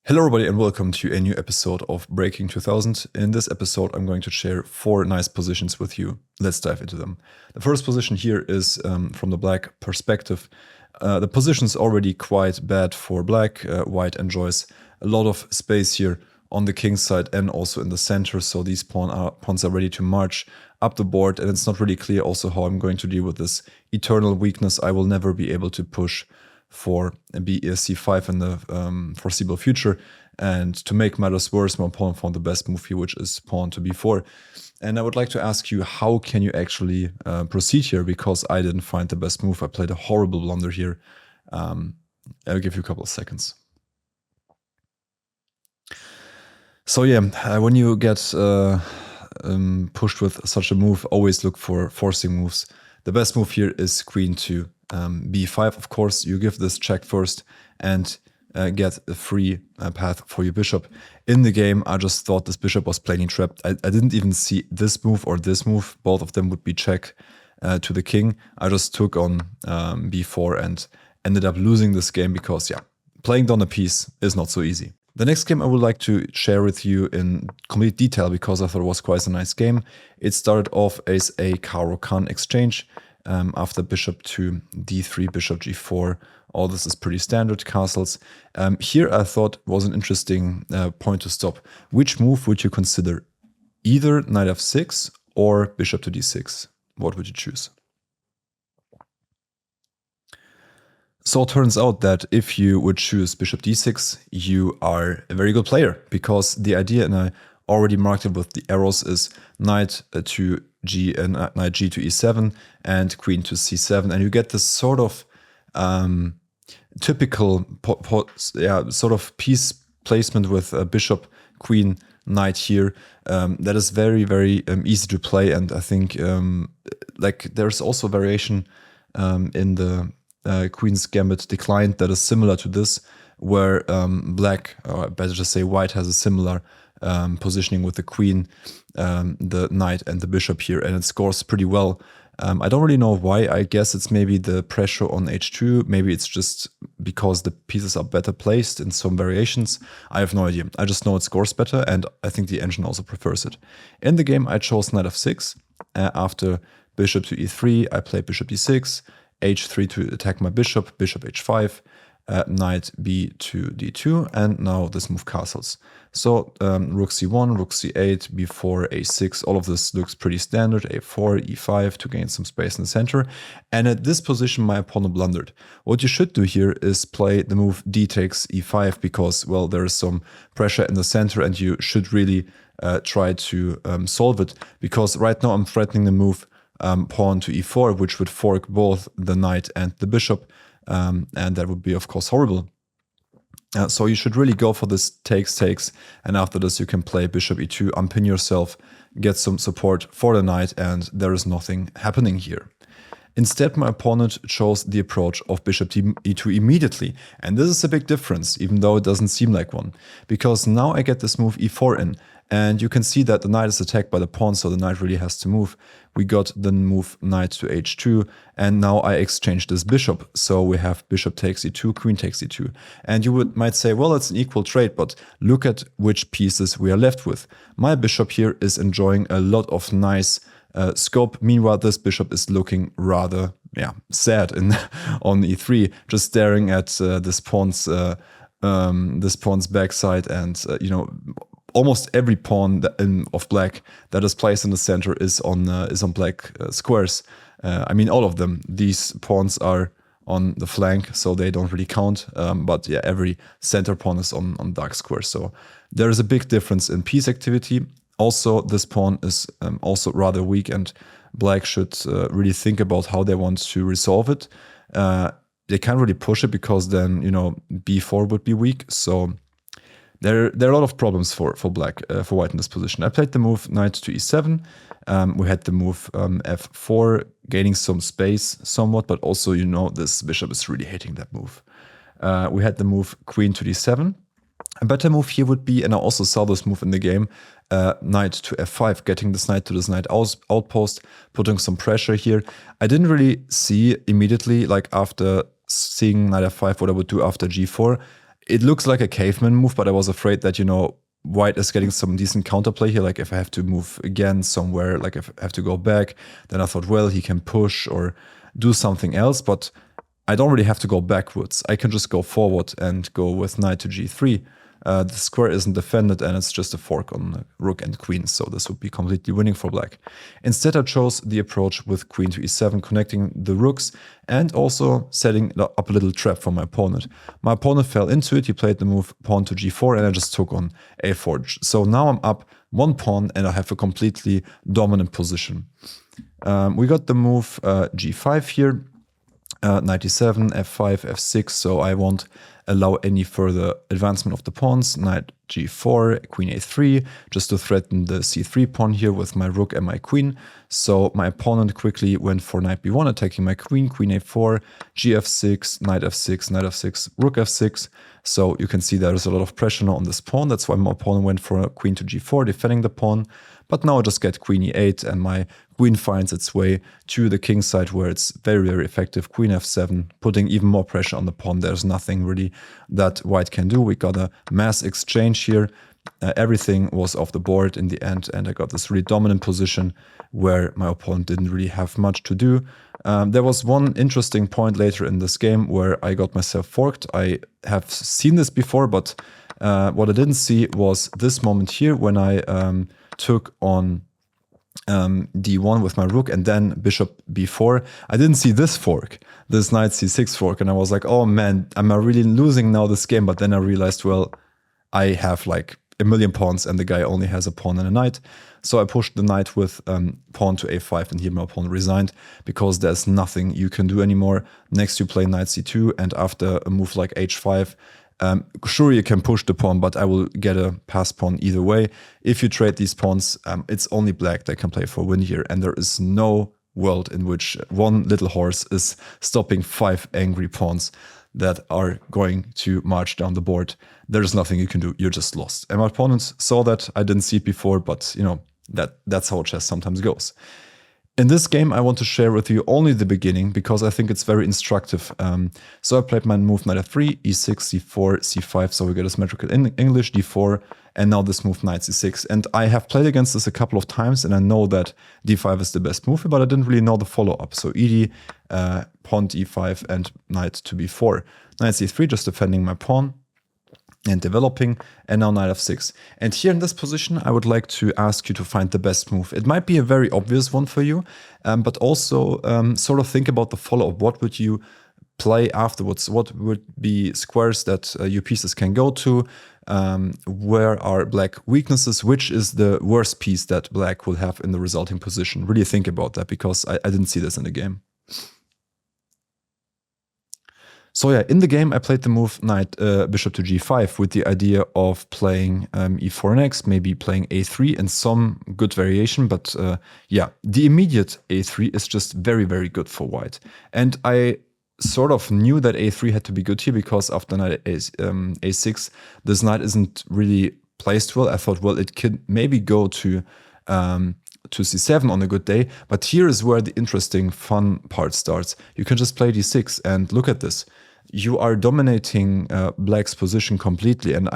Hello everybody and welcome to a new episode of Breaking 2000. In this episode I'm going to share 4 nice positions with you. Let's dive into them. The first position here is from the black perspective. The position's already quite bad for black. White enjoys a lot of space here on the king side and also in the center, so these pawns are ready to march up the board, and it's not really clear also how I'm going to deal with this eternal weakness. I will never be able to push for c5 in the foreseeable future. And to make matters worse, my opponent found the best move here, which is pawn to b4. And I would like to ask you, how can you actually proceed here? Because I didn't find the best move. I played a horrible blunder here. I'll give you a couple of seconds. So yeah, when you get pushed with such a move, always look for forcing moves. The best move here is queen to b5, of course. You give this check first and get a free path for your bishop. In the game, I just thought this bishop was plainly trapped. I didn't even see this move or this move. Both of them would be check to the king. I just took on b4 and ended up losing this game because, yeah, playing down a piece is not so easy. The next game I would like to share with you in complete detail because I thought it was quite a nice game. It started off as a Caro-Kann exchange. After bishop to d3, bishop g4, all this is pretty standard castles. Here I thought was an interesting point to stop. Which move would you consider? Either knight f6 or bishop to d6. What would you choose? So it turns out that if you would choose bishop d6, you are a very good player, because the idea, and I already marked it with the arrows, is knight to g and knight g to e7 and queen to c7, and you get this sort of typical sort of piece placement with bishop, queen, knight here. That is very, very easy to play, and I think like there's also variation in the Queen's Gambit Declined that is similar to this, where black, or better to say white, has a similar positioning with the queen, the knight and the bishop here, and it scores pretty well. I don't really know why. I guess it's maybe the pressure on h2, maybe it's just because the pieces are better placed in some variations. I have no idea. I just know it scores better, and I think the engine also prefers it. In the game I chose knight f6. After bishop to e3 I played bishop d6, h3 to attack my bishop, bishop h5, knight b to d2, and now this move castles. So rook c1, rook c8, b4, a6, all of this looks pretty standard, a4, e5 to gain some space in the center. And at this position my opponent blundered. What you should do here is play the move d takes e5, because, well, there is some pressure in the center and you should really try to solve it, because right now I'm threatening the move pawn to e4, which would fork both the knight and the bishop, and that would be, of course, horrible. So you should really go for this takes, and after this you can play bishop e2, unpin yourself, get some support for the knight, and there is nothing happening here. Instead, my opponent chose the approach of bishop to e2 immediately, and this is a big difference, even though it doesn't seem like one, because now I get this move e4 in, and you can see that the knight is attacked by the pawn, so the knight really has to move. We got the move knight to h2, and now I exchange this bishop, so we have bishop takes e2, queen takes e2. And you might say, well, it's an equal trade, but look at which pieces we are left with. My bishop here is enjoying a lot of nice scope. Meanwhile, this bishop is looking rather sad on e3, just staring at this pawn's backside, and you know, almost every pawn of black that is placed in the center is on black squares. I mean, all of them. These pawns are on the flank, so they don't really count. But yeah, every center pawn is on dark squares. So there is a big difference in piece activity. Also, this pawn is also rather weak, and black should really think about how they want to resolve it. They can't really push it, because then, you know, b4 would be weak. So there are a lot of problems for black, for white in this position. I played the move knight to e7. We had the move f4, gaining some space somewhat, but also, you know, this bishop is really hating that move. We had the move queen to d7. A better move here would be, and I also saw this move in the game, knight to f5, getting this knight to this knight outpost, putting some pressure here. I didn't really see immediately, like after seeing knight f5, what I would do after g4. it looks like a caveman move, but I was afraid that, white is getting some decent counterplay here. Like if I have to move again somewhere, like if I have to go back, then I thought, well, he can push or do something else, but I don't really have to go backwards. I can just go forward and go with knight to g3. The square isn't defended and it's just a fork on rook and queen, so this would be completely winning for black. Instead, I chose the approach with queen to e7, connecting the rooks and also setting up a little trap for my opponent. My opponent fell into it, he played the move pawn to g4 and I just took on a4. So now I'm up one pawn and I have a completely dominant position. We got the move g5 here, knight e7, f5, f6, so I won't allow any further advancement of the pawns. Knight g4, queen a3, just to threaten the c3 pawn here with my rook and my queen. So my opponent quickly went for knight b1, attacking my queen, queen a4, gf6, knight f6, knight f6, rook f6. So you can see there's a lot of pressure now on this pawn. That's why my opponent went for queen to g4, defending the pawn. But now I just get queen e8 and my queen finds its way to the king side where it's very, very effective. Queen f7, putting even more pressure on the pawn. There's nothing really that white can do. We got a mass exchange here. Everything was off the board in the end, and I got this really dominant position where my opponent didn't really have much to do. There was one interesting point later in this game where I got myself forked. I have seen this before, but what I didn't see was this moment here when I took on d1 with my rook and then bishop b4. I didn't see this fork, this knight c6 fork, and I was like, oh man, am I really losing now this game? But then I realized, well, I have like a million pawns and the guy only has a pawn and a knight. So I pushed the knight with pawn to a5 and here my opponent resigned because there's nothing you can do anymore. Next you play knight c2 and after a move like h5, sure, you can push the pawn, but I will get a pass pawn either way. If you trade these pawns, it's only black that can play for win here, and there is no world in which one little horse is stopping 5 angry pawns that are going to march down the board. There's nothing you can do. You're just lost. And my opponent saw that. I didn't see it before, but that's how chess sometimes goes. In this game, I want to share with you only the beginning because I think it's very instructive. So I played my move knight f3, e6, c4, c5, so we get a symmetrical in English, d4, and now this move knight c6. And I have played against this a couple of times, and I know that d5 is the best move, but I didn't really know the follow-up. So ed, pawn to e5, and knight to b4. Knight c3, just defending my pawn and developing, and now knight f6. And here in this position, I would like to ask you to find the best move. It might be a very obvious one for you, but also sort of think about the follow-up. What would you play afterwards? What would be squares that your pieces can go to? Where are black weaknesses? Which is the worst piece that black will have in the resulting position? Really think about that because I didn't see this in the game. So yeah, in the game I played the move knight bishop to g5 with the idea of playing e4 next, maybe playing a3 in some good variation, but yeah, the immediate a3 is just very, very good for white. And I sort of knew that a3 had to be good here because after knight a6, this knight isn't really placed well. I thought, well, it could maybe go to c7 on a good day, but here is where the interesting fun part starts. You can just play d6 and look at this. You are dominating black's position completely, and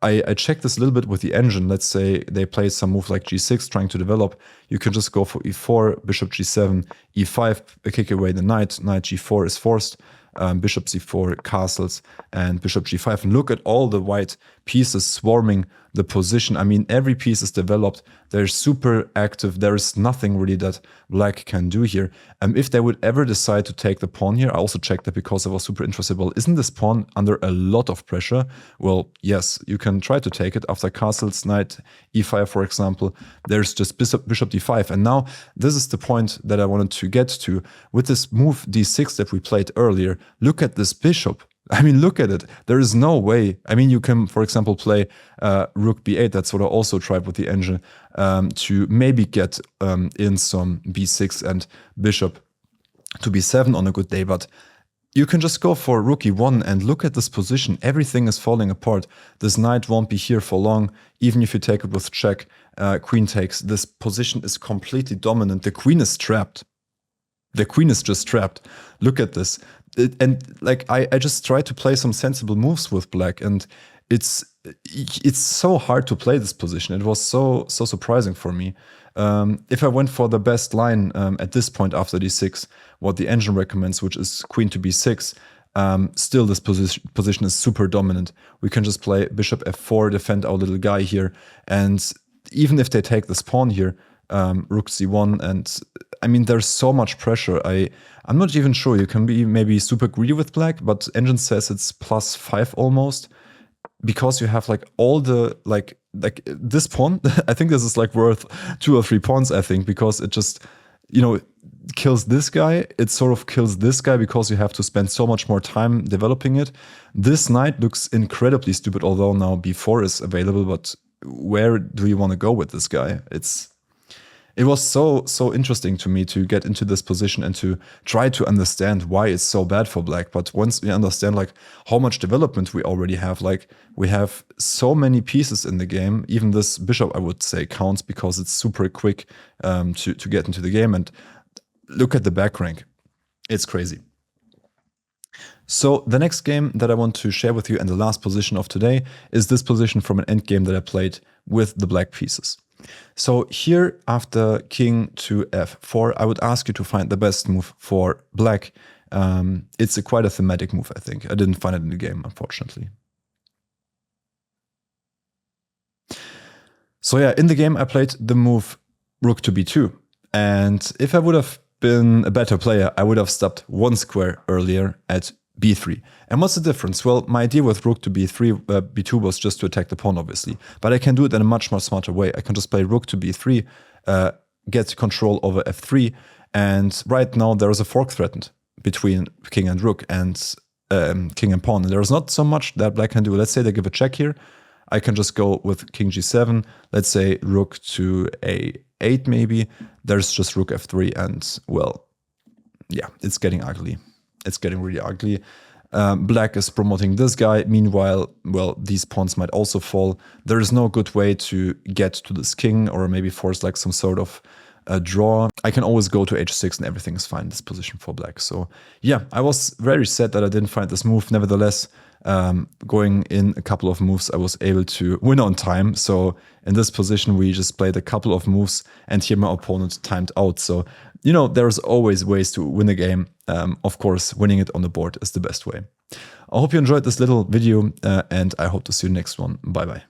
I checked this a little bit with the engine. Let's say they play some move like g6 trying to develop. You can just go for e4, bishop g7, e5, kick away the knight, knight g4 is forced, bishop c4, castles, and bishop g5. And look at all the white pieces swarming the position. I mean, every piece is developed. They're super active. There is nothing really that black can do here. If they would ever decide to take the pawn here, I also checked that because I was super interested. Well, isn't this pawn under a lot of pressure? Well, yes, you can try to take it. After castles, knight e5, for example, there's just bishop d5. And now this is the point that I wanted to get to. With this move d6 that we played earlier, look at this bishop. I mean, look at it. There is no way. I mean, you can, for example, play rook b8. That's what I also tried with the engine to maybe get in some b6 and bishop to b7 on a good day. But you can just go for rook e1 and look at this position. Everything is falling apart. This knight won't be here for long. Even if you take it with check, queen takes. This position is completely dominant. The queen is trapped. The queen is just trapped. Look at this. And like I just tried to play some sensible moves with black, and it's so hard to play this position. It was so surprising for me. If I went for the best line at this point after d6, what the engine recommends, which is queen to b6, still this position is super dominant. We can just play bishop f4, defend our little guy here, and even if they take this pawn here, rook c1, and I mean there's so much pressure. I'm not even sure. You can be maybe super greedy with black, but engine says it's +5 almost, because you have like all the like this pawn. I think this is like worth 2 or 3 pawns, I think, because it just, you know, kills this guy. It sort of kills this guy because you have to spend so much more time developing it. This knight looks incredibly stupid, although now b4 is available, but where do you want to go with this guy? It was so interesting to me to get into this position and to try to understand why it's so bad for black. But once we understand like how much development we already have, like we have so many pieces in the game, even this bishop I would say counts because it's super quick to get into the game. And look at the back rank, it's crazy. So the next game that I want to share with you, and the last position of today, is this position from an endgame that I played with the black pieces. So here, after king to f4, I would ask you to find the best move for black. It's quite a thematic move, I think. I didn't find it in the game, unfortunately. So yeah, in the game I played the move rook to b2. And if I would have been a better player, I would have stopped 1 square earlier at b3. And what's the difference? Well, my idea with rook to b3, b2 was just to attack the pawn, obviously. But I can do it in a much more smarter way. I can just play rook to b3, get control over f3, and right now there is a fork threatened between king and rook and king and pawn. And there's not so much that black can do. Let's say they give a check here. I can just go with king g7. Let's say rook to a8 maybe. There's just rook f3, and well, yeah, it's getting ugly. It's getting really ugly. Black is promoting this guy. Meanwhile, well, these pawns might also fall. There is no good way to get to this king, or maybe force like some sort of draw. I can always go to h6 and everything is fine in this position for black. So yeah, I was very sad that I didn't find this move. Nevertheless, going in a couple of moves, I was able to win on time. So in this position, we just played a couple of moves, and here my opponent timed out. So, you know, there's always ways to win a game. Of course, winning it on the board is the best way. I hope you enjoyed this little video, and I hope to see you next one. Bye bye.